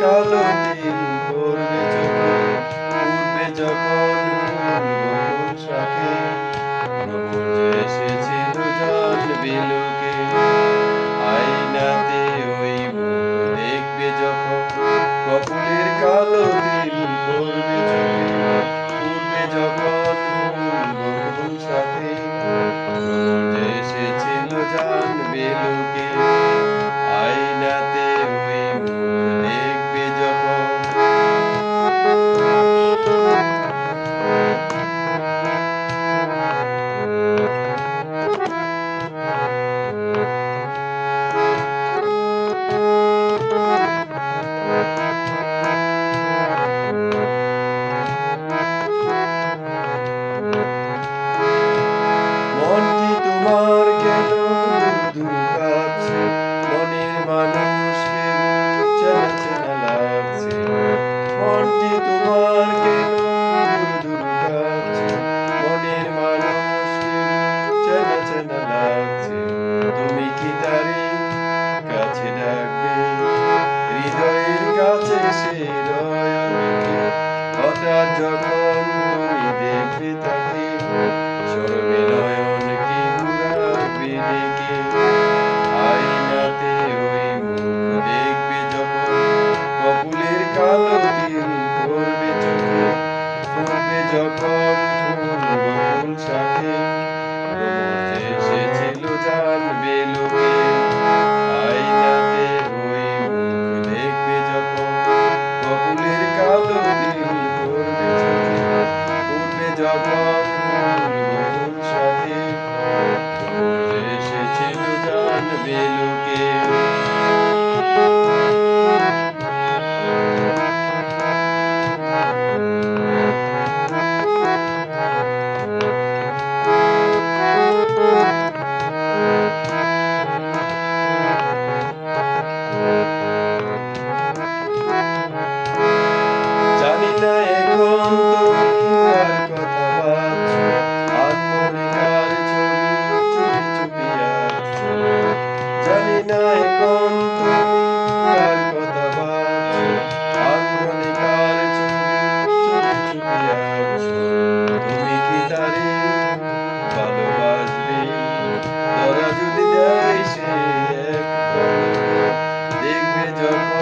কালো তিল পড়বে চোখে, ফুটবে যখন ফুল বকুল শাখে, ভ্রমর যে এসেছিল জানবে লোকে। আয়নাতে ওই মুখ দেখবে যখন, কপলের কালো তিল পড়বে চোখে, ফুটবে যখন ফুল বকুল শাখে, ভ্রমর যে এসেছিল জানবে লোকে। আয়নাতে ওই মুখ দেখবে যখন। মনটি তোমার কেন দূর কাছে, মনের মানুষকে চেনা চেনা লাগছে। মনটি তোমার কেন দূর কাছে, মনের মানুষকে চেনা চেনা লাগছে। তুমি কি তারে কাছে ডাকবে, হৃদয়ের কাছে সে রয়কে। হঠাৎ যখন তুমি দেখবে তাকে, সরবে নয়ন কি ঘুরাবে ডেকে। আয়নাতে ওই মুখ দেখবে যখন, কপলের কালো তিল পড়বে চোখে, ফুটবে যখন ফুল বকুল শাখে, ভ্রমর যে এসেছিল জানবে লোকে। আয়নাতে ওই মুখ দেখবে যখন, কপলের কালো তিল পড়বে চোখে, ফুটবে যখন ফুল বকুল শাখে, ভ্রমর যে এসেছিল জানবে লোকে। জানি না এখন তুমি কার কথা ভাবছো, আনমনে কার ছবি চুপি চুপি আঁকছো। জানি না এখন তুমি কার কথা ভাবছো, আনমনে কার ছবি চুপি চুপি আঁকছো। তুমি কি তারে ভালোবাসবে, ধরা যদি দেয় সে এক পলকে, দেখবে যখন